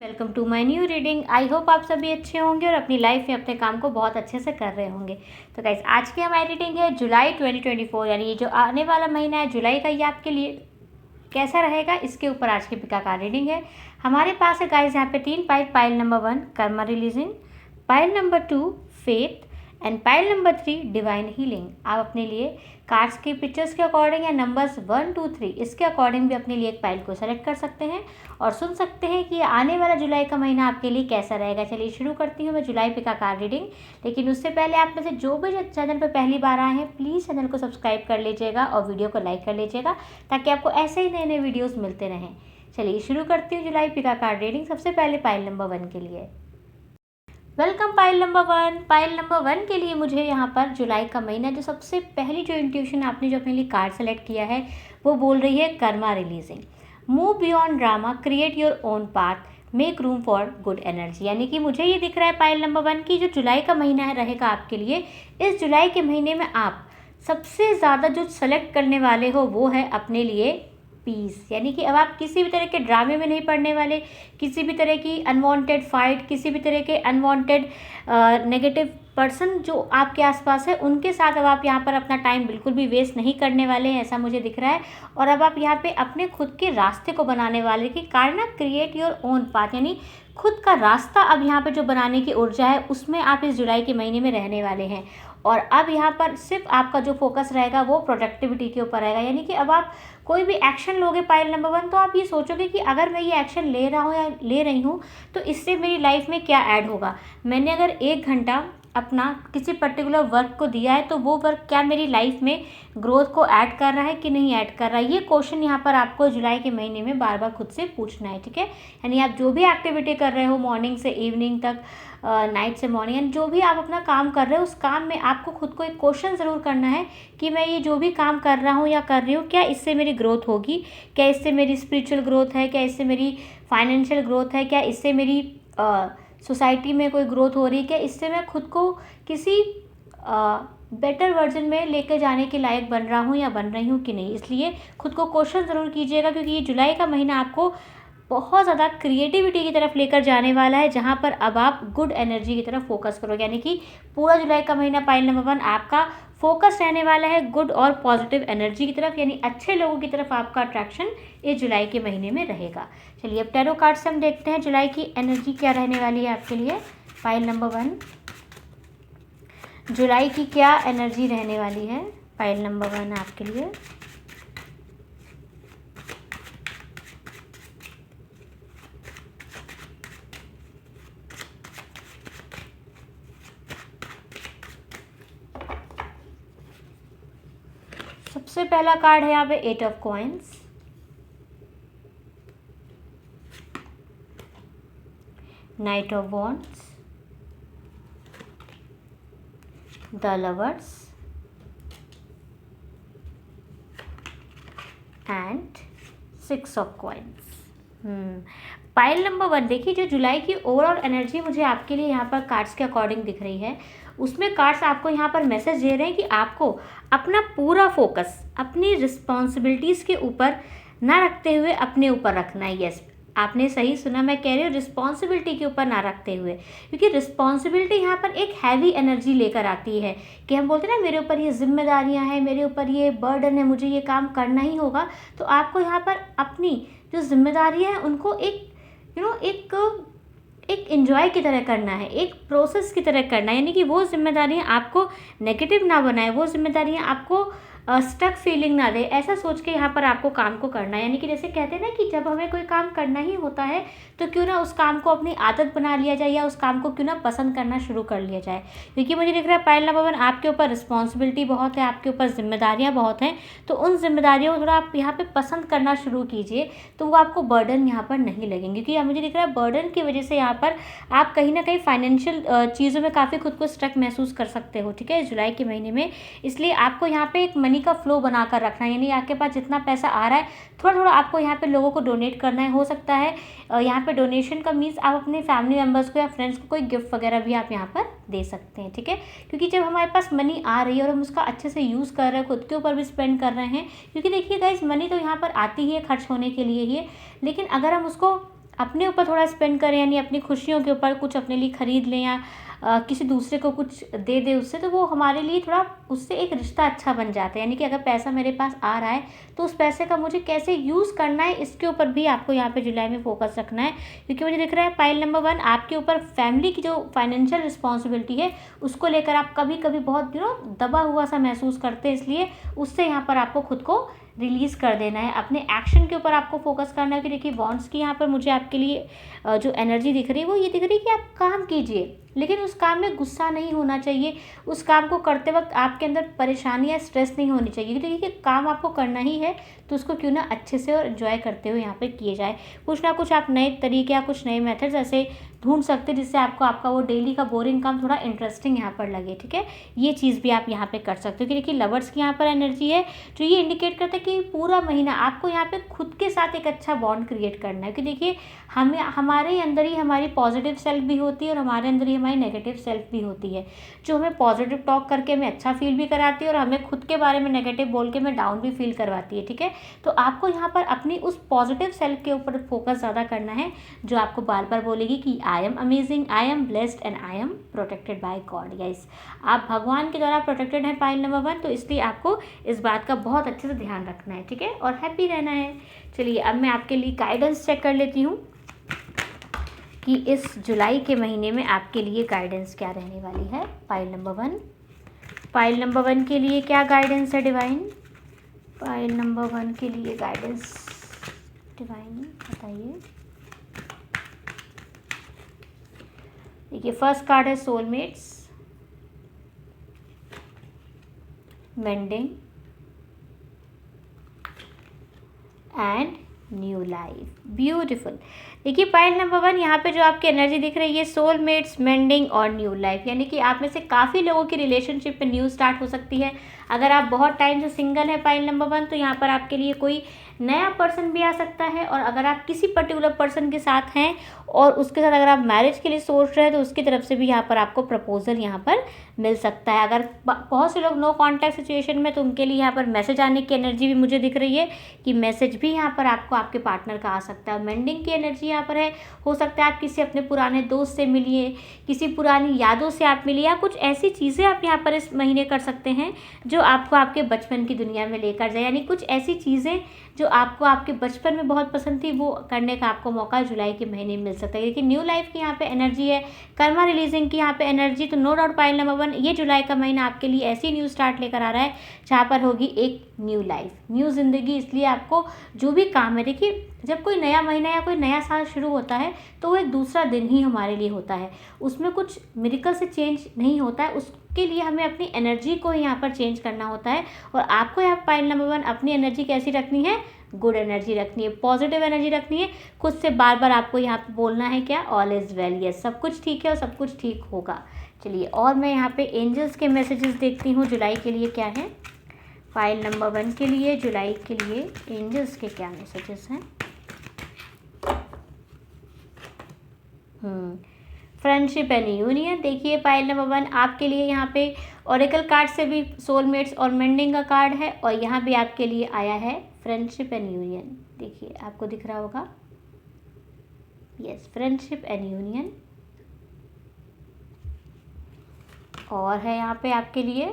Welcome to my new reading. I hope आप सभी अच्छे होंगे और अपनी लाइफ में अपने काम को बहुत अच्छे से कर रहे होंगे। तो गाइस, आज की हमारी रीडिंग है जुलाई 2024, यानी ये जो आने वाला महीना है जुलाई का, ये आपके लिए कैसा रहेगा, इसके ऊपर आज की पिका कार्ड रीडिंग है। हमारे पास है गाइस यहाँ पे 3 pile. Pile number 1 Karma releasing, pile number 2 faith and pile number 3 divine healing. आप अपने लिए कार्ड्स के पिक्चर्स के अकॉर्डिंग या नंबर्स 1, 2, 3 इसके अकॉर्डिंग भी अपने लिए एक पाइल को सेलेक्ट कर सकते हैं और सुन सकते हैं कि आने वाला जुलाई का महीना आपके लिए कैसा रहेगा। चलिए शुरू करती हूँ मैं जुलाई पिका कार्ड रीडिंग। लेकिन उससे पहले आप में से जो भी चैनल पर पहली बार आए हैं, प्लीज़ चैनल को सब्सक्राइब कर लीजिएगा और वीडियो को लाइक कर लीजिएगा ताकि आपको ऐसे ही नए नए वीडियोज़ मिलते रहें। चलिए शुरू करती हूँ जुलाई पिका कार्ड रीडिंग। सबसे पहले पाइल नंबर 1 के लिए। Welcome pile number 1। Pile number 1 के लिए मुझे यहाँ पर जुलाई का महीना, जो सबसे पहली जो इंट्यूशन आपने जो अपने लिए कार्ड सेलेक्ट किया है वो बोल रही है Karma releasing. Move beyond drama, create your own path, make room for good energy. यानी कि मुझे ये दिख रहा है पाइल नंबर 1 की जो जुलाई का महीना है रहेगा आपके लिए। इस जुलाई के महीने में आप सबसे ज़्यादा जो सेलेक्ट करने वाले हो वो है अपने लिए पीस। यानी कि अब आप किसी भी तरह के ड्रामे में नहीं पड़ने वाले, किसी भी तरह की अनवांटेड फाइट, किसी भी तरह के अनवांटेड नेगेटिव पर्सन जो आपके आसपास है उनके साथ अब आप यहाँ पर अपना टाइम बिल्कुल भी वेस्ट नहीं करने वाले हैं, ऐसा मुझे दिख रहा है। और अब आप यहाँ पे अपने खुद के रास्ते को बनाने वाले कि कारण क्रिएट योर ओन पाथ, यानी खुद का रास्ता अब यहाँ पे जो बनाने की ऊर्जा है उसमें आप इस जुलाई के महीने में रहने वाले हैं। और अब यहाँ पर सिर्फ आपका जो फोकस रहेगा वो प्रोडक्टिविटी के ऊपर रहेगा। यानी कि अब आप कोई भी एक्शन लोगे पाइल नंबर 1 तो आप ये सोचोगे कि अगर मैं ये एक्शन ले रहा हूँ या ले रही हूँ तो इससे मेरी लाइफ में क्या ऐड होगा। मैंने अगर 1 घंटा अपना किसी पर्टिकुलर वर्क को दिया है तो वो वर्क क्या मेरी लाइफ में ग्रोथ को ऐड कर रहा है कि नहीं ऐड कर रहा है। ये क्वेश्चन यहाँ पर आपको जुलाई के महीने में बार बार खुद से पूछना है, ठीक है। यानी आप जो भी एक्टिविटी कर रहे हो मॉर्निंग से इवनिंग तक, नाइट से मॉर्निंग, यानी जो भी आप अपना काम कर रहे हो उस काम में आपको खुद को एक क्वेश्चन ज़रूर करना है कि मैं ये जो भी काम कर रहा हूँ या कर रही हूँ क्या इससे मेरी ग्रोथ होगी, क्या इससे मेरी स्पिरिचुअल ग्रोथ है, क्या इससे मेरी फाइनेंशियल ग्रोथ है, क्या इससे मेरी सोसाइटी में कोई ग्रोथ हो रही है, क्या इससे मैं खुद को किसी बेटर वर्जन में लेकर जाने के लायक बन रहा हूँ या बन रही हूँ कि नहीं। इसलिए खुद को क्वेश्चन ज़रूर कीजिएगा क्योंकि ये जुलाई का महीना आपको बहुत ज़्यादा क्रिएटिविटी की तरफ लेकर जाने वाला है, जहाँ पर अब आप गुड एनर्जी की तरफ फोकस करोगे। यानी कि पूरा जुलाई का महीना पाइल नंबर 1 आपका फोकस रहने वाला है गुड और पॉजिटिव एनर्जी की तरफ, यानी अच्छे लोगों की तरफ आपका अट्रैक्शन इस जुलाई के महीने में रहेगा। चलिए अब टैरो कार्ड से हम देखते हैं जुलाई की एनर्जी क्या रहने वाली है आपके लिए। पाइल नंबर 1, जुलाई की क्या एनर्जी रहने वाली है पाइल नंबर 1 आपके लिए। सबसे पहला कार्ड है यहाँ पे 8 of coins, night of wands, the lovers and 6 of coins. Pile number 1 देखिए, जो जुलाई की ओवरऑल एनर्जी मुझे आपके लिए यहाँ पर कार्ड्स के अकॉर्डिंग दिख रही है उसमें कार्ड्स आपको यहाँ पर मैसेज दे रहे हैं कि आपको अपना पूरा फोकस अपनी रिस्पॉन्सिबिलिटीज़ के ऊपर ना रखते हुए अपने ऊपर रखना है। यस, आपने सही सुना, मैं कह रही हूँ रिस्पॉन्सिबिलिटी के ऊपर ना रखते हुए, क्योंकि रिस्पॉन्सिबिलिटी यहाँ पर एक हैवी एनर्जी लेकर आती है कि हम बोलते हैं ना मेरे ऊपर ये जिम्मेदारियाँ हैं, मेरे ऊपर ये बर्डन है, मुझे ये काम करना ही होगा। तो आपको यहाँ पर अपनी जो जिम्मेदारियाँ हैं उनको एक एंजॉय की तरह करना है, एक प्रोसेस की तरह करना है। यानी कि वो जिम्मेदारियाँ आपको नेगेटिव ना बनाए, वो जिम्मेदारियाँ आपको स्टक फीलिंग ना दे, ऐसा सोच के यहाँ पर आपको काम को करना है। यानी कि जैसे कहते हैं ना कि जब हमें कोई काम करना ही होता है तो क्यों ना उस काम को अपनी आदत बना लिया जाए या उस काम को क्यों ना पसंद करना शुरू कर लिया जाए। क्योंकि मुझे दिख रहा है पाइल नंबर 1 आपके ऊपर रिस्पॉन्सिबिलिटी बहुत है, आपके ऊपर जिम्मेदारियाँ बहुत हैं, तो उन जिम्मेदारियों को थोड़ा आप यहाँ पर पसंद करना शुरू कीजिए तो वो आपको बर्डन यहाँ पर नहीं लगेंगे। क्योंकि मुझे दिख रहा है बर्डन की वजह से यहाँ पर आप कहीं ना कहीं फाइनेंशियल चीज़ों में काफ़ी खुद को स्ट्रक महसूस कर सकते हो, ठीक है, इस जुलाई के महीने में। इसलिए आपको यहाँ पे एक मनी का फ्लो बनाकर रखना है, यानी आपके पास जितना पैसा आ रहा है थोड़ा थोड़ा आपको यहाँ पे लोगों को डोनेट करना है। हो सकता है यहाँ पे डोनेशन का मीन्स आप अपने फैमिली मेम्बर्स को या फ्रेंड्स को कोई गिफ्ट वगैरह भी आप यहाँ पर दे सकते हैं, ठीक है। क्योंकि जब हमारे पास मनी आ रही है और हम उसका अच्छे से यूज़ कर रहे हैं, खुद के ऊपर भी स्पेंड कर रहे हैं, क्योंकि देखिए गाइस मनी तो यहाँ पर आती ही है खर्च होने के लिए ही है, लेकिन अगर हम उसको अपने ऊपर थोड़ा स्पेंड करें, यानी अपनी खुशियों के ऊपर कुछ अपने लिए ख़रीद लें या किसी दूसरे को कुछ दे दें उससे, तो वो हमारे लिए थोड़ा उससे एक रिश्ता अच्छा बन जाता है। यानी कि अगर पैसा मेरे पास आ रहा है तो उस पैसे का मुझे कैसे यूज़ करना है, इसके ऊपर भी आपको यहाँ पे जुलाई में फोकस रखना है। क्योंकि मुझे दिख रहा है पाइल नंबर 1, आपके ऊपर फैमिली की जो फाइनेंशियल रिस्पॉन्सिबिलिटी है उसको लेकर आप कभी कभी बहुत दबा हुआ सा महसूस करते हैं, इसलिए उससे यहाँ पर आपको खुद को रिलीज़ कर देना है। अपने एक्शन के ऊपर आपको फोकस करना है कि देखिए वॉन्ड्स की यहाँ पर मुझे आपके लिए जो एनर्जी दिख रही है वो ये दिख रही है कि आप काम कीजिए, लेकिन उस काम में गुस्सा नहीं होना चाहिए। उस काम को करते वक्त आपके अंदर परेशानी या स्ट्रेस नहीं होनी चाहिए। देखिए काम आपको करना ही है तो उसको क्यों ना अच्छे से और एंजॉय करते हुए यहाँ पे किए जाए। कुछ ना कुछ आप नए तरीके या कुछ नए मेथड्स ऐसे ढूंढ सकते हैं जिससे आपको आपका वो डेली का बोरिंग काम थोड़ा इंटरेस्टिंग यहाँ पर लगे। ठीक है, ये चीज़ भी आप यहाँ पे कर सकते हो। कि देखिए लवर्स की यहाँ पर एनर्जी है जो ये इंडिकेट करता है कि पूरा महीना आपको यहाँ पे खुद के साथ एक अच्छा बॉन्ड क्रिएट करना है। कि देखिए हमें हमारे अंदर ही हमारी पॉजिटिव सेल्फ भी होती है और हमारे अंदर ही हमारी नेगेटिव सेल्फ भी होती है, जो हमें पॉजिटिव टॉक करके हमें अच्छा फील भी कराती है और हमें खुद के बारे में नेगेटिव बोल के हमें डाउन भी फील करवाती है। ठीक है, तो आपको यहाँ पर अपनी उस पॉजिटिव सेल्फ के ऊपर फोकस ज़्यादा करना है, जो आपको बार बार बोलेगी कि I am amazing, I am blessed and I am protected by God. Guys, आप भगवान के द्वारा प्रोटेक्टेड हैं पाइल नंबर 1, तो इसलिए आपको इस बात का बहुत अच्छे से ध्यान रखना है। ठीक है, और हैप्पी रहना है। चलिए अब मैं आपके लिए गाइडेंस चेक कर लेती हूँ कि इस जुलाई के महीने में आपके लिए गाइडेंस क्या रहने वाली है। पाइल नंबर 1, पाइल नंबर 1 के लिए क्या गाइडेंस है डिवाइन? पाइल नंबर 1 के लिए गाइडेंस डिवाइन बताइए। देखिए फर्स्ट कार्ड है soulmates, mending and new life. Beautiful. देखिए पाइल नंबर 1 यहाँ पे जो आपकी एनर्जी दिख रही है सोलमेट्स, मेंडिंग और न्यू लाइफ, यानी कि आप में से काफ़ी लोगों की रिलेशनशिप में न्यू स्टार्ट हो सकती है। अगर आप बहुत टाइम से सिंगल है पाइल नंबर 1, तो यहाँ पर आपके लिए कोई नया पर्सन भी आ सकता है। और अगर आप किसी पर्टिकुलर पर्सन के साथ हैं और उसके साथ अगर आप मैरिज के लिए सोच रहे हैं तो उसकी तरफ से भी यहाँ पर आपको प्रपोजल यहाँ पर मिल सकता है। अगर बहुत से लोग नो कॉन्टैक्ट सिचुएशन में, तो उनके लिए यहाँ पर मैसेज आने की एनर्जी भी मुझे दिख रही है कि मैसेज भी यहाँ पर आपको आपके पार्टनर का आ सकता है। मेंडिंग की एनर्जी यहाँ पर है, हो सकता है आप किसी अपने पुराने दोस्त से मिलिए, किसी पुरानी यादों से आप मिलिए, या कुछ ऐसी चीज़ें आप यहाँ पर इस महीने कर सकते हैं जो आपको आपके बचपन की दुनिया में लेकर जाए। यानी कुछ ऐसी चीज़ें जो आपको आपके बचपन में बहुत पसंद थी वो करने का आपको मौका जुलाई के महीने में मिल सकता है। लेकिन न्यू लाइफ की यहाँ पे एनर्जी है, कर्मा रिलीजिंग की यहाँ पे एनर्जी। तो नो डाउट पाइल नंबर 1, ये जुलाई का महीना आपके लिए ऐसी न्यू स्टार्ट लेकर आ रहा है जहाँ पर होगी एक न्यू लाइफ, न्यू ज़िंदगी। इसलिए आपको जो भी काम है, देखिए जब कोई नया महीना या कोई नया साल शुरू होता है तो वो एक दूसरा दिन ही हमारे लिए होता है, उसमें कुछ मिरेकल से चेंज नहीं होता है। उसके लिए हमें अपनी एनर्जी को यहाँ पर चेंज करना होता है। और आपको यहाँ पाइल नंबर 1 अपनी एनर्जी कैसी रखनी है? गुड एनर्जी रखनी है, पॉजिटिव एनर्जी रखनी है। खुद से बार बार आपको यहाँ पे बोलना है क्या? ऑल इज़ वेल, यस, सब कुछ ठीक है और सब कुछ ठीक होगा। चलिए और मैं यहाँ पे एंजल्स के मैसेजेस देखती हूँ जुलाई के लिए क्या है। फाइल नंबर 1 के लिए जुलाई के लिए एंजल्स के क्या मैसेजेस हैं? Friendship and union. देखिए पाइल नंबर 1 आपके लिए यहाँ पे ओरेकल कार्ड से भी सोलमेट्स और मेंडिंग का कार्ड है, और यहाँ भी आपके लिए आया है फ्रेंडशिप एंड यूनियन। देखिए आपको दिख रहा होगा, यस, फ्रेंडशिप एंड यूनियन। और है यहाँ पे आपके लिए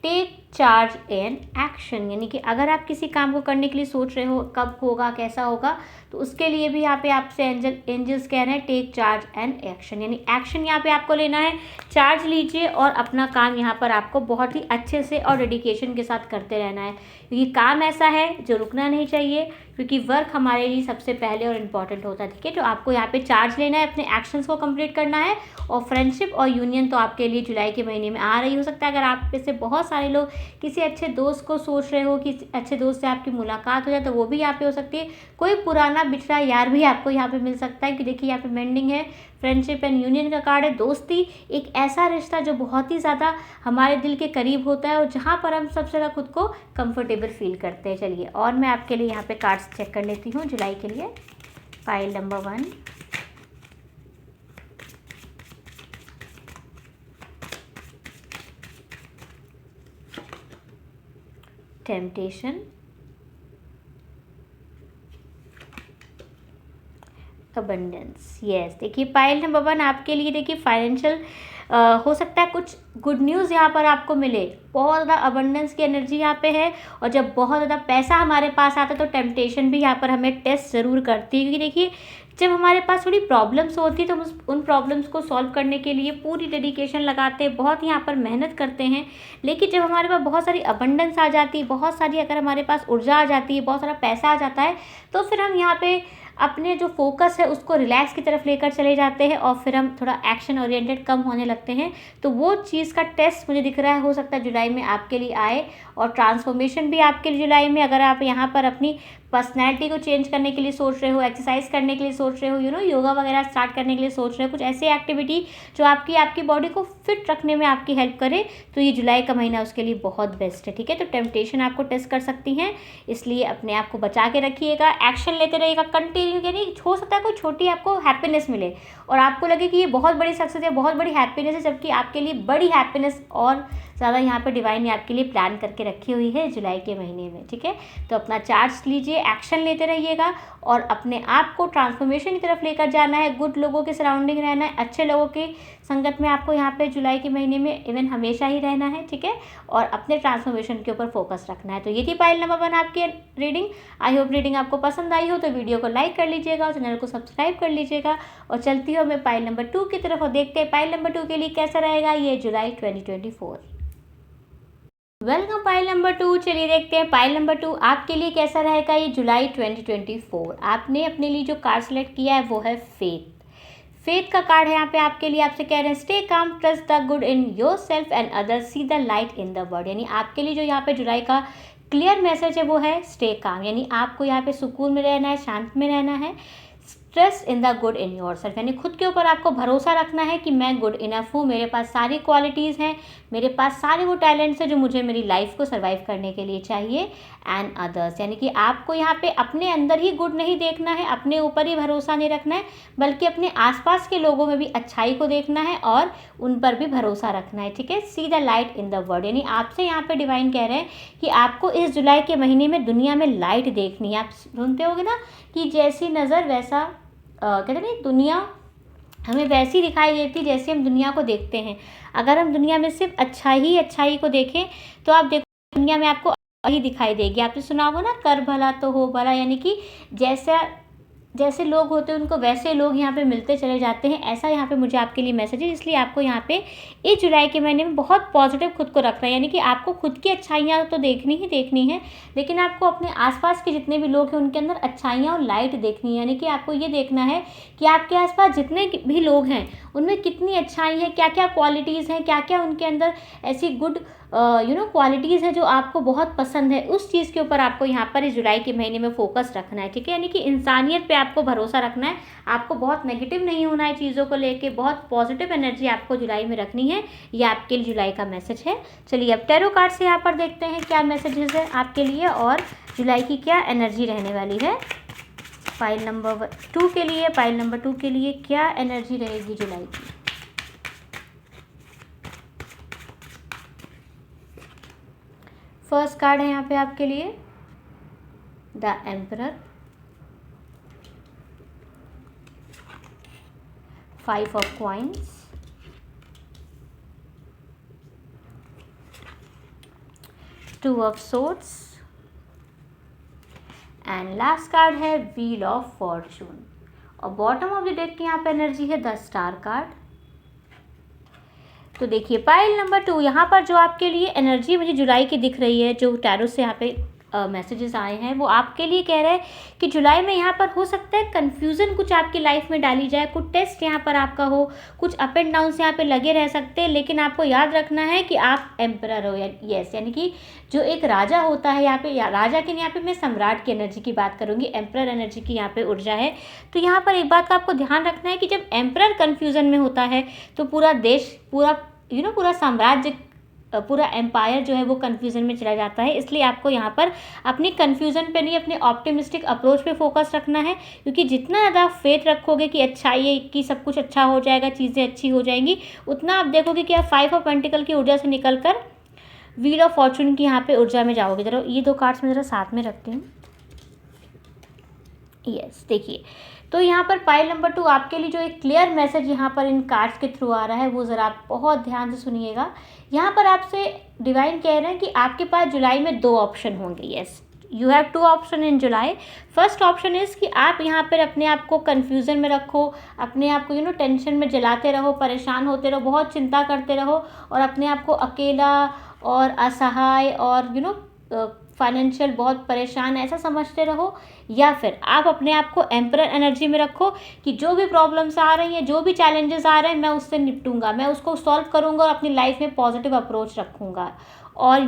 टेक चार्ज एंड एक्शन, यानी कि अगर आप किसी काम को करने के लिए सोच रहे हो कब होगा, कैसा होगा, तो उसके लिए भी यहाँ पे आपसे एंजल्स कह रहे हैं टेक चार्ज एंड एक्शन, यानी एक्शन यहाँ पे आपको लेना है। चार्ज लीजिए और अपना काम यहाँ पर आपको बहुत ही अच्छे से और डेडिकेशन के साथ करते रहना है, क्योंकि काम ऐसा है जो रुकना नहीं चाहिए, क्योंकि वर्क हमारे लिए सबसे पहले और इम्पॉर्टेंट होता है। ठीक है, तो आपको यहाँ पे चार्ज लेना है, अपने एक्शंस को कंप्लीट करना है। और फ्रेंडशिप और यूनियन तो आपके लिए जुलाई के महीने में आ रही हो सकता है। अगर आप में से बहुत सारे लोग किसी अच्छे दोस्त को सोच रहे हो कि अच्छे दोस्त से आपकी मुलाकात हो जाए, तो वो भी यहाँ पे हो सकती है। कोई पुराना बिछड़ा यार भी आपको यहाँ पे मिल सकता है, कि देखिए यहाँ पे मेंडिंग है, फ्रेंडशिप एंड यूनियन का कार्ड है। दोस्ती एक ऐसा रिश्ता जो बहुत ही ज़्यादा हमारे दिल के करीब होता है और जहाँ पर हम सबसे ज़्यादा खुद को कंफर्टेबल फील करते हैं। चलिए और मैं आपके लिए यहाँ पे कार्ड्स चेक कर लेती हूँ जुलाई के लिए। File number 1, temptation, abundance. Yes, देखिए पाइल नंबर 1 आपके लिए, देखिए फाइनेंशियल हो सकता है कुछ गुड न्यूज़ यहाँ पर आपको मिले। बहुत ज़्यादा अबंडेंस की एनर्जी यहाँ पे है, और जब बहुत ज़्यादा पैसा हमारे पास आता है तो टेम्पटेशन भी यहाँ पर हमें टेस्ट ज़रूर करती है, क्योंकि देखिए जब हमारे पास थोड़ी प्रॉब्लम्स होती है तो हम उन प्रॉब्लम्स को सॉल्व करने के लिए पूरी डेडिकेशन लगाते हैं, बहुत यहाँ पर मेहनत करते हैं। लेकिन जब हमारे पास बहुत सारी अबंडेंस आ जाती है, बहुत सारी अगर हमारे पास ऊर्जा आ जाती है, बहुत सारा पैसा आ जाता है, तो फिर हम यहाँ पे अपने जो फोकस है उसको रिलैक्स की तरफ लेकर चले जाते हैं, और फिर हम थोड़ा एक्शन ओरिएंटेड कम होने लगते हैं। तो वो चीज़ का टेस्ट मुझे दिख रहा है, हो सकता है जुलाई में आपके लिए आए, और ट्रांसफॉर्मेशन भी आपके लिए जुलाई में, अगर आप यहाँ पर अपनी पर्सनैलिटी को चेंज करने के लिए सोच रहे हो, एक्सरसाइज करने के लिए सोच रहे हो, योगा वगैरह स्टार्ट करने के लिए सोच रहे हो, कुछ ऐसी एक्टिविटी जो आपकी बॉडी को फिट रखने में आपकी हेल्प करे, तो ये जुलाई का महीना उसके लिए बहुत बेस्ट है। ठीक है, तो टेम्पटेशन आपको टेस्ट कर सकती हैं, इसलिए अपने आप को बचा के रखिएगा, एक्शन लेते रहिएगा कंटिन्यू। यानी हो सकता है कोई छोटी आपको हैप्पीनेस मिले और आपको लगे कि ये बहुत बड़ी सक्सेस है, बहुत बड़ी हैप्पीनेस है, जबकि आपके लिए बड़ी हैप्पीनेस और ज़्यादा यहाँ पे डिवाइन ने आपके लिए प्लान करके रखी हुई है जुलाई के महीने में। ठीक है, तो अपना चार्ज लीजिए, एक्शन लेते रहिएगा, और अपने आप को ट्रांसफॉर्मेशन की तरफ लेकर जाना है। गुड लोगों के सराउंडिंग रहना है, अच्छे लोगों की संगत में आपको यहाँ पे जुलाई के महीने में इवन हमेशा ही रहना है। ठीक है, और अपने ट्रांसफॉर्मेशन के ऊपर फोकस रखना है। तो ये थी पाइल नंबर 1 आपकी रीडिंग। आई होप रीडिंग आपको पसंद आई हो तो वीडियो को लाइक कर लीजिएगा और चैनल को सब्सक्राइब कर लीजिएगा, और चलती हूँ मैं पाइल नंबर 2 की तरफ, और देखते हैं पाइल नंबर 2 के लिए कैसा रहेगा ये जुलाई 2024। Welcome pile number 2। चलिए देखते हैं पाइल नंबर 2 आपके लिए कैसा रहेगा ये जुलाई 2024। आपने अपने लिए जो कार्ड सेलेक्ट किया है वो है फेथ। फेथ का कार्ड है यहाँ पे आपके लिए, आपसे कह रहे हैं stay calm, trust the good in your self and others, see the light in the world. यानी आपके लिए जो यहाँ पे जुलाई का क्लियर मैसेज है वो है स्टे काम, यानी आपको यहाँ पे सुकून में रहना है, शांत में रहना है। Trust in the good in your self, यानी खुद के ऊपर आपको भरोसा रखना है कि मैं गुड इनफ हूँ, मेरे पास सारी क्वालिटीज़ हैं, मेरे पास सारे वो टैलेंट्स हैं जो मुझे मेरी लाइफ को सर्वाइव करने के लिए चाहिए। एंड अदर्स, यानी कि आपको यहाँ पे अपने अंदर ही गुड नहीं देखना है, अपने ऊपर ही भरोसा नहीं रखना है, बल्कि अपने आसपास के लोगों में भी अच्छाई को देखना है और उन पर भी भरोसा रखना है। ठीक है, see the light in the world, यानी आपसे यहाँ पे डिवाइन कह रहे हैं कि आपको इस जुलाई के महीने में दुनिया में लाइट देखनी है। आप सुनते होगे ना कि जैसी नज़र वैसा कहते हैं नहीं, दुनिया हमें वैसी दिखाई देती जैसे हम दुनिया को देखते हैं। अगर हम दुनिया में सिर्फ अच्छाई को देखें तो आप देखो दुनिया में आपको ही दिखाई देगी। आपने सुना होगा ना, कर भला तो हो भला, यानी कि जैसे लोग होते हैं उनको वैसे लोग यहाँ पे मिलते चले जाते हैं। ऐसा यहाँ पे मुझे आपके लिए मैसेज है, इसलिए आपको यहाँ पे इस जुलाई के महीने में बहुत पॉजिटिव खुद को रखना है। यानी कि आपको खुद की अच्छाइयाँ तो देखनी ही देखनी है, लेकिन आपको अपने आसपास के जितने भी लोग हैं उनके अंदर अच्छाइयाँ और लाइट देखनी है। यानी कि आपको ये देखना है कि आपके आसपास जितने भी लोग हैं उनमें कितनी अच्छाई है, क्या क्या क्वालिटीज़ हैं, क्या क्या उनके अंदर ऐसी गुड क्वालिटीज़ है जो आपको बहुत पसंद है। उस चीज़ के ऊपर आपको यहाँ पर इस जुलाई के महीने में फोकस रखना है। ठीक है, यानी कि इंसानियत पे आपको भरोसा रखना है, आपको बहुत नेगेटिव नहीं होना है चीज़ों को लेके, बहुत पॉजिटिव एनर्जी आपको जुलाई में रखनी है। ये आपके लिए जुलाई का मैसेज है। चलिए अब टैरो कार्ड से यहाँ पर देखते हैं क्या मैसेजेस है आपके लिए और जुलाई की क्या एनर्जी रहने वाली है। पाइल नंबर 2 के लिए, पाइल नंबर 2 के लिए क्या एनर्जी रहेगी जुलाई की। फर्स्ट कार्ड है यहाँ पे आपके लिए the emperor, 5 of coins, 2 of swords, and last card है व्हील ऑफ फॉर्चून। और बॉटम ऑफ द डेक की यहाँ पे एनर्जी है द स्टार कार्ड। तो देखिए पाइल नंबर 2 यहाँ पर जो आपके लिए एनर्जी मुझे जुलाई की दिख रही है, जो टैरो से यहाँ पे मैसेजेस आए हैं, वो आपके लिए कह रहे हैं कि जुलाई में यहाँ पर हो सकता है कन्फ्यूज़न कुछ आपकी लाइफ में डाली जाए, कुछ टेस्ट यहाँ पर आपका हो, कुछ अप एंड डाउन्स यहाँ पे लगे रह सकते हैं, लेकिन आपको याद रखना है कि आप एम्परर हो। यस, यानी कि जो एक राजा होता है यहाँ पे, राजा के यहाँ पे मैं सम्राट की एनर्जी की बात करूँगी, एम्परर एनर्जी की यहाँ पे ऊर्जा है। तो यहाँ पर एक बात का आपको ध्यान रखना है कि जब एम्परर कन्फ्यूज़न में होता है तो पूरा देश, पूरा साम्राज्य, पूरा एम्पायर जो है वो कन्फ्यूज़न में चला जाता है। इसलिए आपको यहाँ पर अपनी कन्फ्यूज़न पे नहीं, अपने ऑप्टिमिस्टिक अप्रोच पे फोकस रखना है, क्योंकि जितना ज़्यादा फेथ रखोगे कि अच्छा ये कि सब कुछ अच्छा हो जाएगा, चीज़ें अच्छी हो जाएंगी, उतना आप देखोगे कि आप 5 ऑफ पेंटिकल की ऊर्जा से निकल कर व्हील ऑफ फॉर्चून की यहाँ पे ऊर्जा में जाओगे। जरा ये 2 कार्ड्स मैं ज़रा साथ में रखती हूँ। यस, देखिए तो यहाँ पर पाइल नंबर 2 आपके लिए जो एक क्लियर मैसेज यहाँ पर इन कार्ड्स के थ्रू आ रहा है वो ज़रा आप बहुत ध्यान से सुनिएगा। यहाँ पर आपसे डिवाइन कह रहे हैं कि आपके पास जुलाई में 2 ऑप्शन होंगे। Yes, you have 2 option in July. First option is कि आप यहाँ पर अपने आप को कन्फ्यूज़न में रखो, अपने आप को टेंशन में जलाते रहो, परेशान होते रहो, बहुत चिंता करते रहो और अपने आप को अकेला और असहाय और फाइनेंशियल बहुत परेशान ऐसा समझते रहो। या फिर आप अपने आप को एम्परर एनर्जी में रखो कि जो भी प्रॉब्लम्स आ रही हैं, जो भी चैलेंजेस आ रहे हैं, मैं उससे निपटूंगा, मैं उसको सॉल्व करूंगा और अपनी लाइफ में पॉजिटिव अप्रोच रखूंगा। और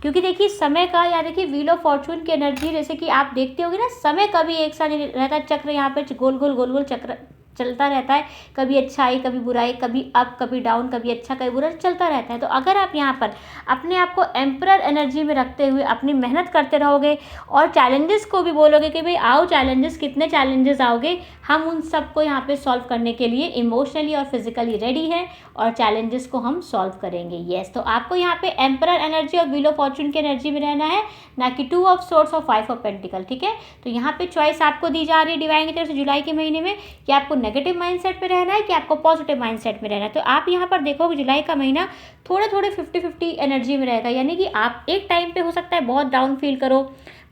क्योंकि देखिए समय का या देखिए व्हील ऑफ फॉर्चून की एनर्जी, जैसे कि आप देखते होंगे ना, समय कभी एक साथ नहीं रहता, चक्र यहाँ पे गोल गोल चक्र चलता रहता है, कभी अच्छाई कभी बुराई, कभी अप कभी डाउन, कभी अच्छा कभी बुरा, चलता रहता है। तो अगर आप यहाँ पर अपने आप को एम्परर एनर्जी में रखते हुए अपनी मेहनत करते रहोगे और चैलेंजेस को भी बोलोगे कि भाई आओ चैलेंजेस, कितने चैलेंजेस आओगे, हम उन सबको यहाँ पे सॉल्व करने के लिए इमोशनली और फिजिकली रेडी हैं और चैलेंजेस को हम सॉल्व करेंगे। यस, तो आपको यहाँ पे एम्परर एनर्जी और व्हील ऑफ फॉर्चून की एनर्जी में रहना है, ना कि 2 ऑफ सोर्ड्स और 5 ऑफ पेंटिकल। ठीक है, तो यहाँ पे चॉइस आपको दी जा रही है डिवाइन की तरफ से जुलाई के महीने में कि आपको नेगेटिव माइंडसेट में रहना है कि आपको पॉजिटिव माइंडसेट में रहना है। तो आप यहाँ पर देखोगे जुलाई का महीना थोड़े 50-50 एनर्जी में रहेगा, यानी कि आप एक टाइम पे हो सकता है बहुत डाउन फील करो,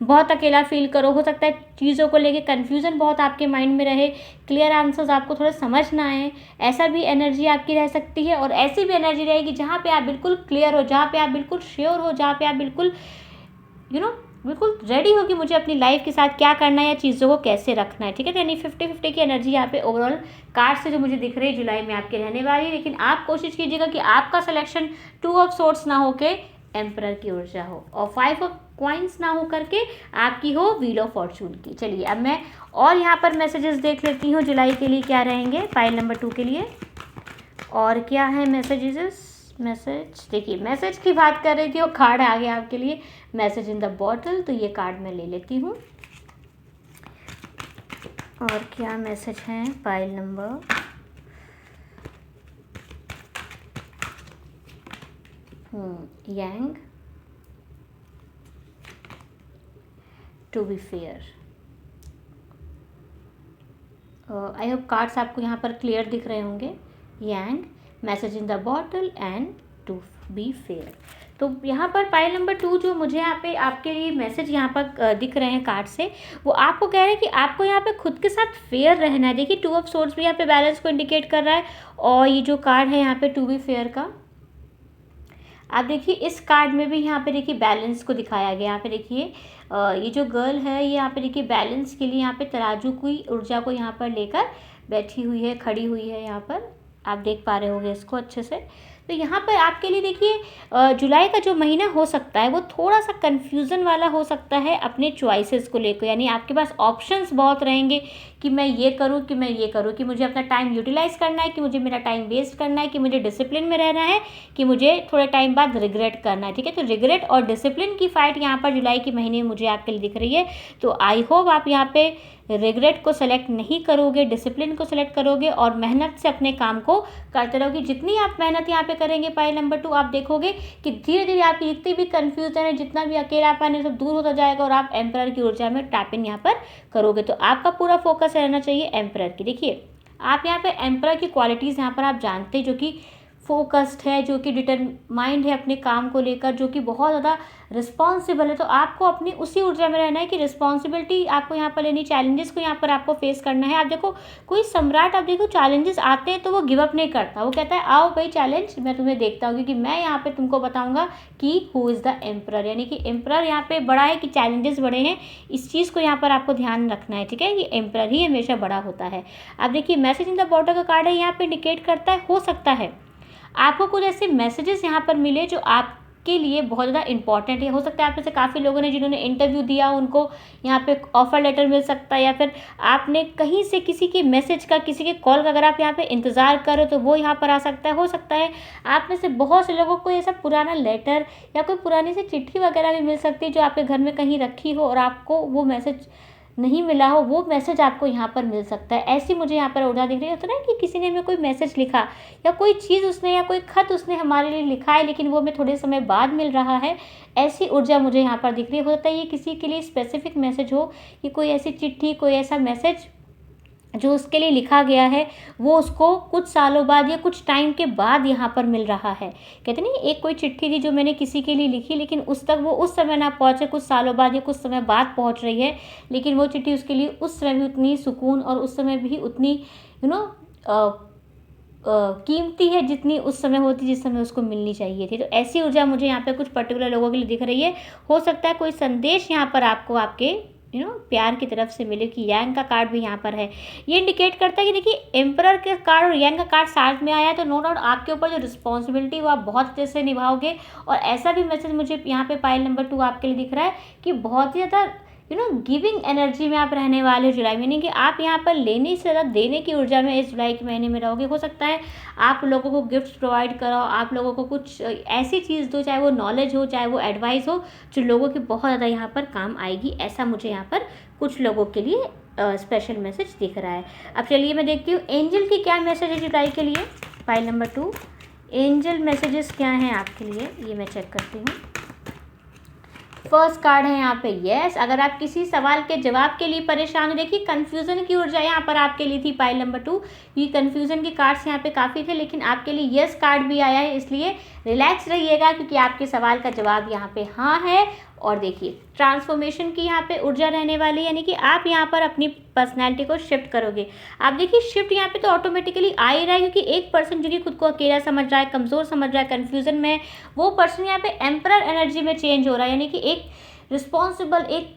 बहुत अकेला फील करो, हो सकता है चीज़ों को लेके कन्फ्यूज़न बहुत आपके माइंड में रहे, क्लियर आंसर्स आपको थोड़ा समझ ना आए, ऐसा भी एनर्जी आपकी रह सकती है। और ऐसी भी एनर्जी रहेगी जहाँ पे आप बिल्कुल क्लियर हो, जहाँ पे आप बिल्कुल श्योर हो, जहाँ पे आप बिल्कुल बिल्कुल रेडी हो कि मुझे अपनी लाइफ के साथ क्या करना है या चीज़ों को कैसे रखना है। ठीक है, तो यानी 50-50 की एनर्जी यहाँ पे ओवरऑल कार्ड से जो मुझे दिख रही है जुलाई में आपके रहने वाली है। लेकिन आप कोशिश कीजिएगा कि आपका सिलेक्शन 2 ऑफ सोर्ड्स ना हो के एम्परर की ऊर्जा हो और 5 ऑफ कॉइंस ना हो करके आपकी हो व्हील ऑफ फॉर्चून की। चलिए अब मैं और यहाँ पर मैसेजेस देख लेती हूँ जुलाई के लिए क्या रहेंगे पाइल नंबर 2 के लिए। और क्या है मैसेजेस, मैसेज देखिए, मैसेज की बात कर रही थी और कार्ड आ गया आपके लिए, मैसेज इन द बॉटल। तो ये कार्ड मैं ले लेती हूँ। और क्या मैसेज है file number Yang, to be fair. I hope cards आपको यहाँ पर क्लियर दिख रहे होंगे। Yang, message in the bottle and to be fair. तो यहाँ पर पाइल नंबर 2 जो मुझे यहाँ पे आपके लिए मैसेज यहाँ पर दिख रहे हैं कार्ड से, वो आपको कह रहे हैं कि आपको यहाँ पे खुद के साथ फेयर रहना है। देखिए 2 ऑफ सोर्ड्स भी यहाँ पे बैलेंस को इंडिकेट कर रहा है और ये जो कार्ड है यहाँ पे टू बी फेयर का, आप देखिए इस कार्ड में भी यहाँ पे देखिए बैलेंस को दिखाया गया। यहाँ पे देखिए ये जो गर्ल है ये यहाँ पे देखिए बैलेंस के लिए यहाँ पे तराजू की ऊर्जा को यहाँ पर लेकर बैठी हुई है, खड़ी हुई है। यहाँ पर आप देख पा रहे होंगे इसको अच्छे से। तो यहाँ पर आपके लिए देखिए जुलाई का जो महीना हो सकता है वो थोड़ा सा कन्फ्यूज़न वाला हो सकता है अपने चॉइसेस को लेकर, यानी आपके पास ऑप्शंस बहुत रहेंगे कि मैं ये करूँ कि मैं ये करूँ, कि मुझे अपना टाइम यूटिलाइज़ करना है, कि मुझे मेरा टाइम वेस्ट करना है, कि मुझे डिसिप्लिन में रहना है, कि मुझे थोड़े टाइम बाद रिग्रेट करना है। ठीक है, तो रिग्रेट और डिसिप्लिन की फाइट यहाँ पर जुलाई के महीने में मुझे आपके लिए दिख रही है। तो आई होप आप यहाँ पे रिग्रेट को सेलेक्ट नहीं करोगे, डिसिप्लिन को सेलेक्ट करोगे और मेहनत से अपने काम को करते रहोगे। जितनी आप मेहनत यहाँ पे करेंगे पाइल नंबर 2, आप देखोगे कि धीरे धीरे आपकी जितनी भी कन्फ्यूजन है, जितना भी अकेलापन है, सब दूर होता जाएगा और आप एम्परर की ऊर्जा में टैप इन यहाँ पर करोगे। तो आपका पूरा फोकस रहना चाहिए एम्परर की। देखिए आप यहाँ पे एम्परर की क्वालिटीज़ यहाँ पर आप जानते हैं, जो कि फोकस्ड है, जो कि डिटरमाइंड है अपने काम को लेकर, जो कि बहुत ज़्यादा रिस्पॉन्सिबल है। तो आपको अपनी उसी ऊर्जा में रहना है कि रिस्पॉन्सिबिलिटी आपको यहाँ पर लेनी, चैलेंजेस को यहाँ पर आपको फेस करना है। आप देखो कोई सम्राट, आप देखो चैलेंजेस आते हैं तो वो गिव अप नहीं करता, वो कहता है आओ भाई चैलेंज, मैं तुम्हें देखता हूँ, क्योंकि मैं यहाँ पे तुमको बताऊँगा कि हु इज़ द एम्परर। यानी कि एम्परर यहाँ पे बड़ा है कि चैलेंजेस बड़े हैं, इस चीज़ को यहाँ पर आपको ध्यान रखना है। ठीक है, कि एम्परर ही हमेशा बड़ा होता है। अब देखिए मैसेज इन द बॉटल का कार्ड है, यहाँ पे इंडिकेट करता है हो सकता है आपको कुछ ऐसे मैसेजेस यहाँ पर मिले जो आपके लिए बहुत ज़्यादा इंपॉर्टेंट है। हो सकता है आप में से काफ़ी लोगों ने जिन्होंने इंटरव्यू दिया उनको यहाँ पे ऑफर लेटर मिल सकता है, या फिर आपने कहीं से किसी के मैसेज का, किसी के कॉल का अगर आप यहाँ पे इंतज़ार करो तो वो यहाँ पर आ सकता है। हो सकता है आप में से बहुत से लोगों को ऐसा पुराना लेटर या कोई पुरानी सी चिट्ठी वगैरह भी मिल सकती है जो आपके घर में कहीं रखी हो और आपको वो मैसेज नहीं मिला हो, वो मैसेज आपको यहाँ पर मिल सकता है। ऐसी मुझे यहाँ पर ऊर्जा दिख रही है। तो ना कि किसी ने हमें कोई मैसेज लिखा या कोई चीज़ उसने या कोई खत उसने हमारे लिए लिखा है, लेकिन वो हमें थोड़े समय बाद मिल रहा है, ऐसी ऊर्जा मुझे यहाँ पर दिख रही है। हो सकता है ये किसी के लिए स्पेसिफिक मैसेज हो, कि कोई ऐसी चिट्ठी, कोई ऐसा मैसेज जो उसके लिए लिखा गया है वो उसको कुछ सालों बाद या कुछ टाइम के बाद यहाँ पर मिल रहा है। कहते नहीं, एक कोई चिट्ठी थी जो मैंने किसी के लिए लिखी, लेकिन उस तक वो उस समय ना पहुँचे, कुछ सालों बाद या कुछ समय बाद पहुँच रही है, लेकिन वो चिट्ठी उसके लिए उस समय भी उतनी सुकून और उस समय भी उतनी कीमती है जितनी उस समय होती जिस समय उसको मिलनी चाहिए थी। तो ऐसी ऊर्जा मुझे यहाँ पे कुछ पर्टिकुलर लोगों के लिए दिख रही है। हो सकता है कोई संदेश यहाँ पर आपको आपके प्यार की तरफ से मिले, कि यांग का कार्ड भी यहाँ पर है। ये इंडिकेट करता है कि देखिए, एम्परर के कार्ड और यांग का कार्ड साथ में आया है, तो नो डाउट आपके ऊपर जो रिस्पॉन्सिबिलिटी वो आप बहुत अच्छे से निभाओगे। और ऐसा भी मैसेज मुझे यहाँ पे पाइल नंबर 2 आपके लिए दिख रहा है कि बहुत ही ज़्यादा गिविंग एनर्जी में आप रहने वाले हो जुलाई में, यानी कि आप यहाँ पर लेने से ज़्यादा देने की ऊर्जा में इस जुलाई के महीने में रहोगे। हो सकता है आप लोगों को गिफ्ट्स प्रोवाइड करो, आप लोगों को कुछ ऐसी चीज़ दो, चाहे वो नॉलेज हो, चाहे वो एडवाइस हो, जो लोगों की बहुत ज़्यादा यहाँ पर काम आएगी। ऐसा मुझे यहाँ पर कुछ लोगों के लिए स्पेशल मैसेज दिख रहा है। अब चलिए मैं देखती हूँ एंजल की क्या मैसेज है जुलाई के लिए। फाइल नंबर 2, एंजल मैसेजेस क्या हैं आपके लिए, ये मैं चेक करती हूँ। फर्स्ट कार्ड है यहाँ पे यस। अगर आप किसी सवाल के जवाब के लिए परेशान हो, देखिए कन्फ्यूज़न की ऊर्जा यहाँ पर आपके लिए थी पाइल नंबर 2। ये कन्फ्यूज़न के कार्ड्स यहाँ पे काफ़ी थे, लेकिन आपके लिए यस कार्ड भी आया है, इसलिए रिलैक्स रहिएगा, क्योंकि आपके सवाल का जवाब यहाँ पे हाँ है। और देखिए ट्रांसफॉर्मेशन की यहाँ पे ऊर्जा रहने वाली है, यानी कि आप यहाँ पर अपनी पर्सनैलिटी को शिफ्ट करोगे। आप देखिए शिफ्ट यहाँ पे तो ऑटोमेटिकली आ ही रहा है, क्योंकि एक पर्सन जो कि खुद को अकेला समझ रहा है, कमज़ोर समझ रहा है, कन्फ्यूज़न में, वो पर्सन यहाँ पे एम्परर एनर्जी में चेंज हो रहा है, यानी कि एक रिस्पॉन्सिबल, एक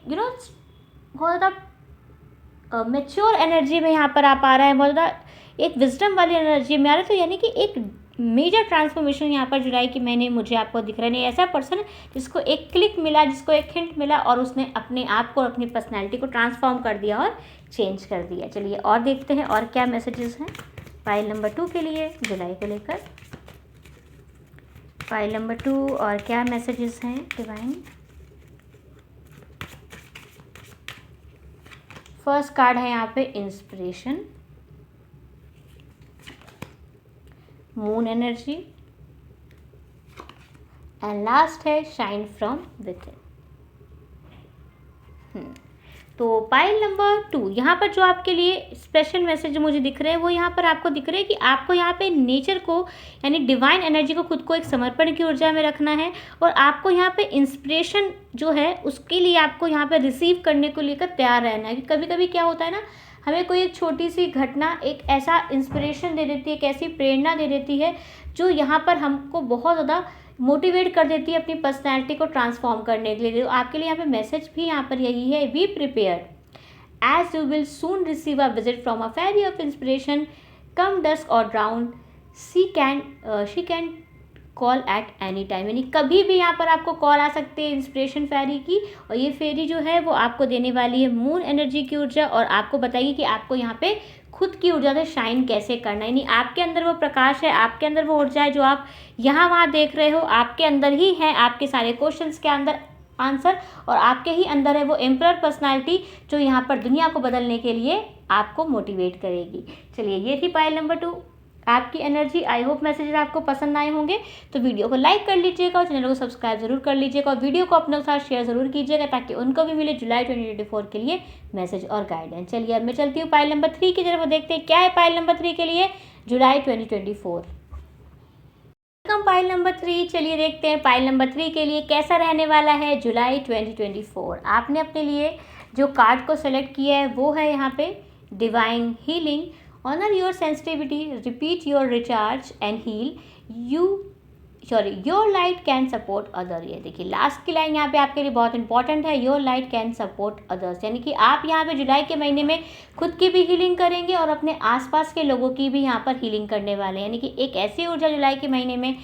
बहुत ज़्यादा मेच्योर एनर्जी में यहाँ पर आप आ रहा है, बहुत ज़्यादा एक विजडम वाली एनर्जी में आ रहा है। तो यानी कि एक मेजर ट्रांसफॉर्मेशन यहाँ पर जुलाई के महीने मुझे आपको दिख रहा है। नहीं, ऐसा पर्सन जिसको एक क्लिक मिला, जिसको एक हिंट मिला, और उसने अपने आप को, अपनी पर्सनैलिटी को ट्रांसफॉर्म कर दिया और चेंज कर दिया। चलिए और देखते हैं और क्या मैसेजेस हैं फाइल नंबर 2 के लिए जुलाई को लेकर। फाइल नंबर 2 और क्या मैसेजेस हैं डिवाइन। फर्स्ट कार्ड है यहाँ पे inspiration, moon energy, and last है शाइन फ्रॉम विद इन। तो पाइल नंबर 2 यहाँ पर जो आपके लिए स्पेशल मैसेज मुझे दिख रहे हैं, वो यहाँ पर आपको दिख रहे हैं कि आपको यहाँ पे नेचर को, यानी डिवाइन एनर्जी को, खुद को एक समर्पण की ऊर्जा में रखना है। और आपको यहाँ पे इंस्पिरेशन जो है उसके लिए आपको यहाँ पे रिसीव करने को लेकर तैयार रहना है। कि कभी कभी क्या होता है ना, हमें कोई एक छोटी सी घटना एक ऐसा इंस्पिरेशन दे देती है, एक ऐसी प्रेरणा दे देती है, जो यहाँ पर हमको बहुत ज़्यादा मोटिवेट कर देती है अपनी पर्सनैलिटी को ट्रांसफॉर्म करने के लिए। तो आपके लिए यहाँ पे मैसेज भी यहाँ पर यही है, be prepared as you will soon receive a visit from a fairy of inspiration, come dusk or dawn, she can call at any time. यानी कभी भी यहाँ पर आपको कॉल आ सकती है इंस्पिरेशन फेरी की, और ये फेरी जो है वो आपको देने वाली है मून एनर्जी की ऊर्जा, और आपको बताइए कि आपको यहाँ पे खुद की ऊर्जा से शाइन कैसे करना है। यानी आपके अंदर वो प्रकाश है, आपके अंदर वो ऊर्जा है जो आप यहाँ वहाँ देख रहे हो, आपके अंदर ही है आपके सारे क्वेश्चंस के अंदर आंसर, और आपके ही अंदर है वो एम्परर पर्सनालिटी जो यहाँ पर दुनिया को बदलने के लिए आपको मोटिवेट करेगी। चलिए ये थी पाइल नंबर 2 आपकी एनर्जी। आई होप मैसेजेस आपको पसंद आए होंगे, तो वीडियो को लाइक कर लीजिएगा और चैनल को सब्सक्राइब जरूर कर लीजिएगा, और वीडियो को अपने साथ शेयर ज़रूर कीजिएगा, ताकि उनको भी मिले जुलाई 2024 के लिए मैसेज और गाइडेंस। चलिए अब मैं चलती हूँ पाइल नंबर 3 की तरफ, देखते हैं क्या है पाइल नंबर 3 के लिए जुलाई 2024। पाइल नंबर 3, चलिए देखते हैं पाइल नंबर 3 के लिए कैसा रहने वाला है जुलाई 2024। आपने अपने लिए जो कार्ड को सेलेक्ट किया है वो है यहाँ पे divine healing, honour your sensitivity, repeat your recharge and heal your light can support other. ये देखिए लास्ट की लाइन यहाँ पे आपके लिए बहुत इंपॉर्टेंट है, your light can support others, यानी कि आप यहाँ पे जुलाई के महीने में खुद की भी हीलिंग करेंगे और अपने आसपास के लोगों की भी यहाँ पर हीलिंग करने वाले हैं। यानी कि एक ऐसी ऊर्जा जुलाई के महीने में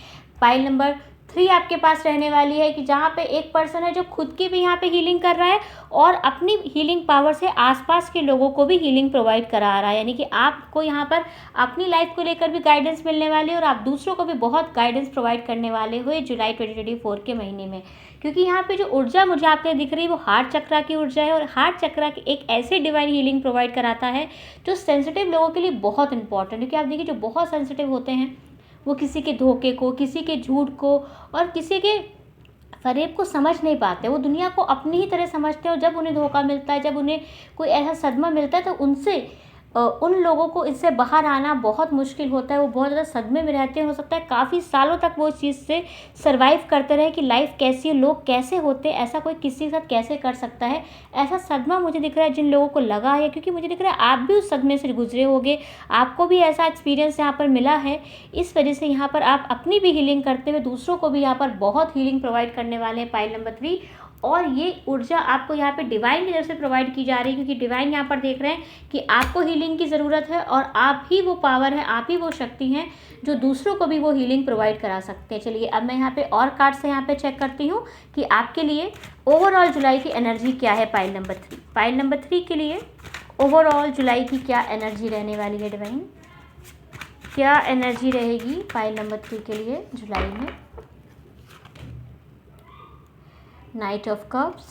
पाइल नंबर 3 आपके पास रहने वाली है, कि जहाँ पे एक पर्सन है जो खुद की भी यहाँ पे हीलिंग कर रहा है और अपनी हीलिंग पावर से आसपास के लोगों को भी हीलिंग प्रोवाइड करा रहा है। यानी कि आपको यहाँ पर अपनी लाइफ को लेकर भी गाइडेंस मिलने वाली है, और आप दूसरों को भी बहुत गाइडेंस प्रोवाइड करने वाले हुए जुलाई 2024 के महीने में। क्योंकि यहाँ पे जो ऊर्जा मुझे आपने दिख रही है वो हार्ट चक्रा की ऊर्जा है, और हार्ट चक्रा की एक ऐसे डिवाइन हीलिंग प्रोवाइड कराता है जो सेंसिटिव लोगों के लिए बहुत इंपॉर्टेंट है। क्योंकि आप देखिए जो बहुत सेंसिटिव होते हैं वो किसी के धोखे को, किसी के झूठ को और किसी के फरेब को समझ नहीं पाते, वो दुनिया को अपनी ही तरह समझते हैं। और जब उन्हें धोखा मिलता है, जब उन्हें कोई ऐसा सदमा मिलता है, तो उनसे उन लोगों को इससे बाहर आना बहुत मुश्किल होता है, वो बहुत ज़्यादा सदमे में रहते हैं, हो सकता है काफ़ी सालों तक वो इस चीज़ से सर्वाइव करते रहे कि लाइफ कैसी है, लोग कैसे होते हैं, ऐसा कोई किसी के साथ कैसे कर सकता है। ऐसा सदमा मुझे दिख रहा है जिन लोगों को लगा है, क्योंकि मुझे दिख रहा है आप भी उस सदमे से गुजरे होगे, आपको भी ऐसा एक्सपीरियंस यहाँ पर मिला है। इस वजह से यहाँ पर आप अपनी भी हीलिंग करते हुए दूसरों को भी यहाँ पर बहुत हीलिंग प्रोवाइड करने वाले हैं पाइल नंबर 3। और ये ऊर्जा आपको यहाँ पे डिवाइन की तरफ से प्रोवाइड की जा रही है, क्योंकि डिवाइन यहाँ पर देख रहे हैं कि आपको हीलिंग की ज़रूरत है और आप ही वो पावर है, आप ही वो शक्ति हैं जो दूसरों को भी वो हीलिंग प्रोवाइड करा सकते हैं। चलिए अब मैं यहाँ पे और कार्ड से यहाँ पे चेक करती हूँ कि आपके लिए ओवरऑल जुलाई की एनर्जी क्या है पाइल नंबर 3। पाइल नंबर 3 के लिए ओवरऑल जुलाई की क्या एनर्जी रहने वाली है डिवाइन, क्या एनर्जी रहेगी पाइल नंबर 3 के लिए जुलाई में। Night of cups,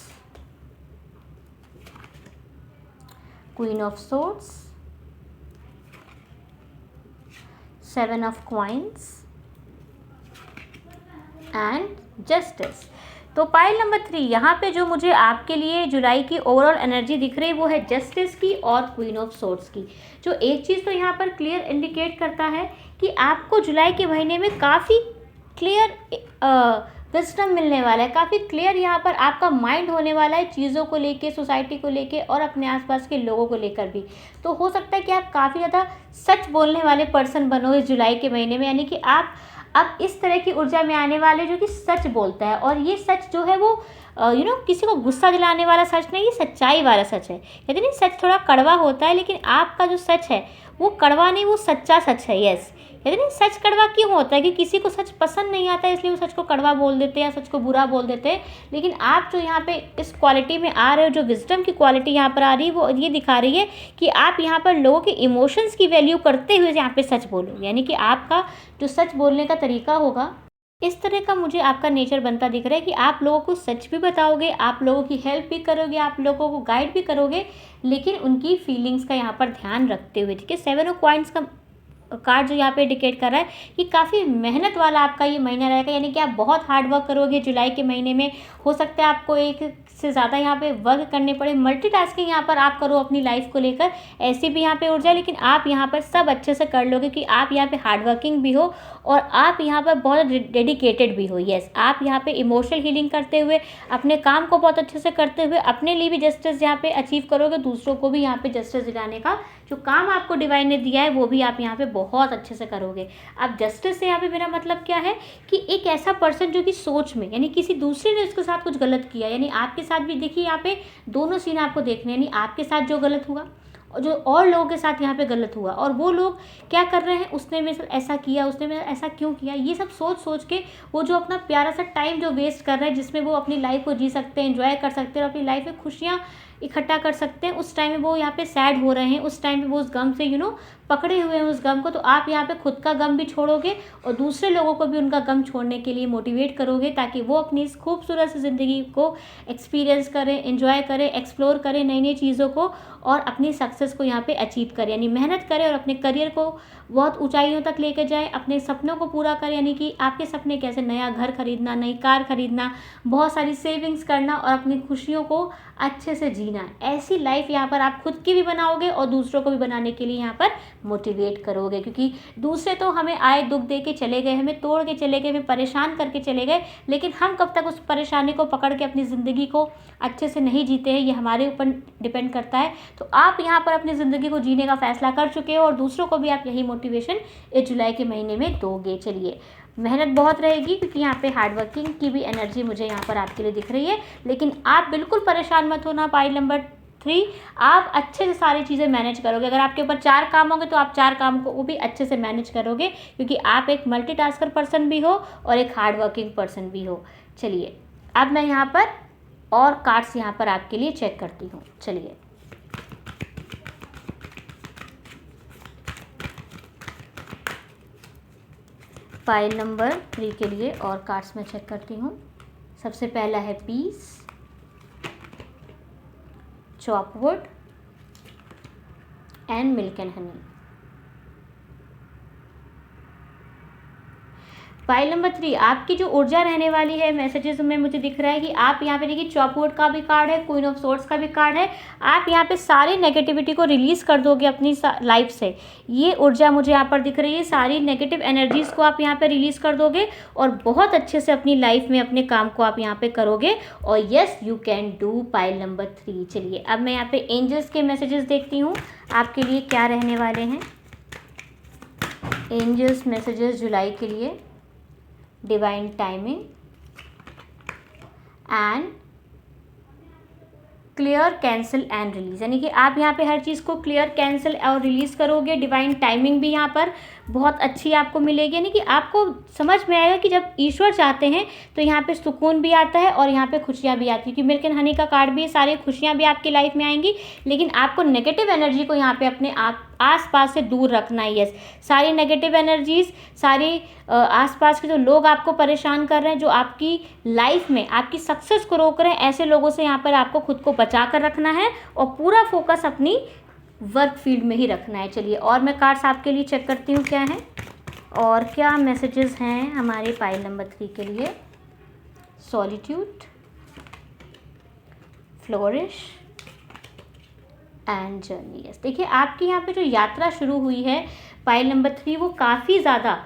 queen of swords, 7 of coins and justice. तो पाइल नंबर 3 यहाँ पे जो मुझे आपके लिए जुलाई की ओवरऑल एनर्जी दिख रही है वो है जस्टिस की और क्वीन ऑफ सोर्ड्स की। जो एक चीज़ तो यहाँ पर क्लियर इंडिकेट करता है कि आपको जुलाई के महीने में काफ़ी क्लियर विजडम मिलने वाला है, काफ़ी क्लियर यहाँ पर आपका माइंड होने वाला है चीज़ों को लेके, सोसाइटी को लेके और अपने आसपास के लोगों को लेकर भी। तो हो सकता है कि आप काफ़ी ज़्यादा सच बोलने वाले पर्सन बनो इस जुलाई के महीने में, यानी कि आप अब इस तरह की ऊर्जा में आने वाले जो कि सच बोलता है। और ये सच जो है वो किसी को गुस्सा दिलाने वाला सच नहीं, ये सच्चाई वाला सच है। कहते नहीं सच थोड़ा कड़वा होता है, लेकिन आपका जो सच है वो कड़वा नहीं, वो सच्चा सच है। यस, कहते नहीं सच कड़वा क्यों होता है कि किसी को सच पसंद नहीं आता है, इसलिए वो सच को कड़वा बोल देते हैं या सच को बुरा बोल देते हैं। लेकिन आप जो यहाँ पे इस क्वालिटी में आ रहे हो, जो विजडम की क्वालिटी यहाँ पर आ रही है वो ये दिखा रही है कि आप यहाँ पर लोगों के इमोशंस की वैल्यू करते हुए यहाँ पे सच बोलो, यानी कि आपका जो सच बोलने का तरीका होगा इस तरह का मुझे आपका नेचर बनता दिख रहा है कि आप लोगों को सच भी बताओगे, आप लोगों की हेल्प भी करोगे, आप लोगों को गाइड भी करोगे, लेकिन उनकी फीलिंग्स का यहाँ पर ध्यान रखते हुए। ठीक है, 7 ऑफ कॉइन्स का कार्ड जो यहाँ पे इंडिकेट कर रहा है कि काफ़ी मेहनत वाला आपका ये महीना रहेगा, यानी कि आप बहुत हार्ड वर्क करोगे जुलाई के महीने में। हो सकता है आपको एक से ज़्यादा यहाँ पे वर्क करने पड़े, मल्टीटास्किंग यहाँ पर आप करो अपनी लाइफ को लेकर, ऐसी भी यहाँ पे ऊर्जा, लेकिन आप यहाँ पर सब अच्छे से कर लोगे कि आप यहाँ पे हार्ड वर्किंग भी हो और आप यहाँ पर बहुत डेडिकेटेड भी हो। यस, आप यहाँ पे इमोशनल हीलिंग करते हुए, अपने काम को बहुत अच्छे से करते हुए अपने लिए भी जस्टिस यहाँ पे अचीव करोगे, दूसरों को भी यहाँ पे जस्टिस दिलाने का जो काम आपको डिवाइन ने दिया है वो भी आप यहाँ पे बहुत अच्छे से करोगे। अब जस्टिस से यहाँ पे मेरा मतलब क्या है कि एक ऐसा पर्सन जो कि सोच में, यानी किसी दूसरे ने उसके साथ कुछ गलत किया, यानी आपके साथ भी देखिए यहाँ पे दोनों सीन आपको देखने, यानी आपके साथ जो गलत हुआ और जो और लोगों के साथ यहाँ पे गलत हुआ, और वो लोग क्या कर रहे हैं, उसने मेरे साथ ऐसा किया, उसने मेरे ऐसा क्यों किया, ये सब सोच सोच के वो जो अपना प्यारा सा टाइम जो वेस्ट कर रहे हैं, जिसमें वो अपनी लाइफ को जी सकते हैं, एंजॉय कर सकते हैं और अपनी लाइफ में खुशियाँ इकट्ठा कर सकते हैं, उस टाइम में वो यहाँ पे सैड हो रहे हैं, उस टाइम पे वो उस गम से पकड़े हुए हैं उस गम को। तो आप यहाँ पे खुद का गम भी छोड़ोगे और दूसरे लोगों को भी उनका गम छोड़ने के लिए मोटिवेट करोगे, ताकि वो अपनी इस खूबसूरत सी ज़िंदगी को एक्सपीरियंस करें, एंजॉय करें, एक्सप्लोर करें नई नई चीज़ों को और अपनी सक्सेस को यहाँ पे अचीव करें, यानी मेहनत करें और अपने करियर को बहुत ऊंचाइयों तक लेकर जाएं, अपने सपनों को पूरा करें। यानी कि आपके सपने कैसे, नया घर खरीदना, नई कार खरीदना, बहुत सारी सेविंग्स करना और अपनी खुशियों को अच्छे से जीना, ऐसी लाइफ यहाँ पर आप खुद की भी बनाओगे और दूसरों को भी बनाने के लिए यहाँ पर मोटिवेट करोगे। क्योंकि दूसरे तो हमें आए दुख दे के चले गए, हमें तोड़ के चले गए, हमें परेशान करके चले गए, लेकिन हम कब तक उस परेशानी को पकड़ के अपनी ज़िंदगी को अच्छे से नहीं जीते हैं, ये हमारे ऊपर डिपेंड करता है। तो आप यहाँ पर अपनी ज़िंदगी को जीने का फैसला कर चुके हो और दूसरों को भी आप यही मोटिवेशन इस जुलाई के महीने में दोगे। चलिए, मेहनत बहुत रहेगी क्योंकि यहाँ पे हार्ड वर्किंग की भी एनर्जी मुझे यहाँ पर आपके लिए दिख रही है, लेकिन आप बिल्कुल परेशान मत होना। पाइल नंबर 3, आप अच्छे से सारी चीज़ें मैनेज करोगे। अगर आपके ऊपर 4 काम होंगे तो आप 4 काम को भी अच्छे से मैनेज करोगे, क्योंकि आप एक मल्टीटास्कर पर्सन भी हो और एक हार्ड वर्किंग पर्सन भी हो। चलिए, अब मैं यहाँ पर और कार्ड्स यहाँ पर आपके लिए चेक करती हूँ। चलिए, फाइल नंबर 3 के लिए और कार्ड्स में चेक करती हूँ। सबसे पहला है peace, chop wood and milk and honey. File number 3, आपकी जो ऊर्जा रहने वाली है, मैसेजेस में मुझे दिख रहा है कि आप यहाँ पे देखिए चॉपवुड का भी कार्ड है, क्वीन ऑफ सोर्ड्स का भी कार्ड है। आप यहाँ पे सारी नेगेटिविटी को रिलीज़ कर दोगे अपनी लाइफ से। ये ऊर्जा मुझे यहाँ पर दिख रही है, सारी नेगेटिव एनर्जीज़ को आप यहाँ पे रिलीज़ कर दोगे और बहुत अच्छे से अपनी लाइफ में अपने काम को आप यहाँ पे करोगे। और yes, you can do pile number 3। चलिए अब मैं यहाँ पे एंजल्स के मैसेजेस देखती हूँ आपके लिए क्या रहने वाले हैं। एंजल्स मैसेजेस जुलाई के लिए, divine timing and clear, cancel and release, यानी कि आप यहाँ पे हर चीज़ को क्लियर, कैंसिल और रिलीज़ करोगे। डिवाइन टाइमिंग भी यहाँ पर बहुत अच्छी आपको मिलेगी, यानी कि आपको समझ में आएगा कि जब ईश्वर चाहते हैं तो यहाँ पे सुकून भी आता है और यहाँ पे खुशियाँ भी आती है। कि मिल्क एंड हनी का कार्ड भी है, सारी खुशियाँ भी आपकी लाइफ में आएंगी, लेकिन आपको नेगेटिव एनर्जी को यहाँ पे अपने आस-पास से दूर रखना है। यस, सारी नेगेटिव एनर्जीज, सारी आसपास के जो लोग आपको परेशान कर रहे हैं, जो आपकी लाइफ में आपकी सक्सेस को रोक रहे हैं, ऐसे लोगों से यहाँ पर आपको खुद को बचा कर रखना है और पूरा फोकस अपनी वर्क फील्ड में ही रखना है। चलिए और मैं कार्ड्स आपके लिए चेक करती हूँ क्या है और क्या मैसेजेस हैं हमारे पाइल नंबर 3 के लिए। Solitude, flourish and journey. Yes, देखिए आपकी यहाँ पे जो यात्रा शुरू हुई है पाइल नंबर 3, वो काफ़ी ज़्यादा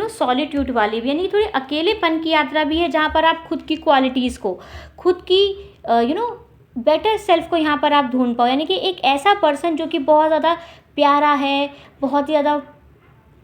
सॉलिट्यूड वाली भी, यानी थोड़ी अकेलेपन की यात्रा भी है, जहाँ पर आप खुद की क्वालिटीज़ को, खुद की बेटर सेल्फ को यहाँ पर आप ढूंढ पाओ। यानी कि एक ऐसा पर्सन जो कि बहुत ज़्यादा प्यारा है, बहुत ही ज़्यादा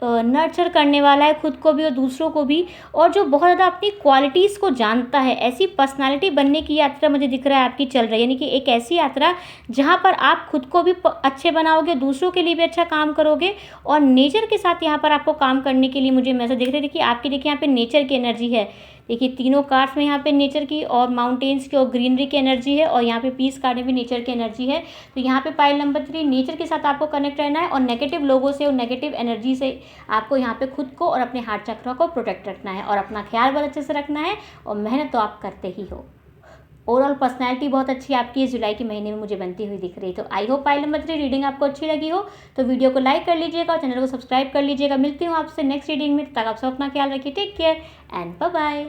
नर्चर करने वाला है खुद को भी और दूसरों को भी, और जो बहुत ज़्यादा अपनी क्वालिटीज़ को जानता है, ऐसी पर्सनालिटी बनने की यात्रा मुझे दिख रहा है आपकी चल रही है। यानी कि एक ऐसी यात्रा जहाँ पर आप खुद को भी अच्छे बनाओगे, दूसरों के लिए भी अच्छा काम करोगे और नेचर के साथ यहाँ पर आपको काम करने के लिए मुझे मैसेज दिख रहे हैं। देखिए आपकी, देखिए यहाँ पे नेचर की एनर्जी है। देखिए तीनों कार्ड्स में यहाँ पे नेचर की और माउंटेन्स की और ग्रीनरी की एनर्जी है और यहाँ पे पीस कार्ड में भी नेचर की एनर्जी है। तो यहाँ पे पाइल नंबर 3, नेचर के साथ आपको कनेक्ट रहना है और नेगेटिव लोगों से और नेगेटिव एनर्जी से आपको यहाँ पे खुद को और अपने हार्ट चक्र को प्रोटेक्ट रखना है और अपना ख्याल बहुत अच्छे से रखना है और मेहनत तो आप करते ही हो। ओवरऑल पर्सनैलिटी बहुत अच्छी आपकी इस जुलाई के महीने में मुझे बनती हुई दिख रही है। तो I hope pile number 3 reading आपको अच्छी लगी हो, तो वीडियो को लाइक कर लीजिएगा और चैनल को सब्सक्राइब कर लीजिएगा। मिलती हूँ आपसे नेक्स्ट रीडिंग में, तब तक आप सब अपना ख्याल रखिए। Take care and bye bye.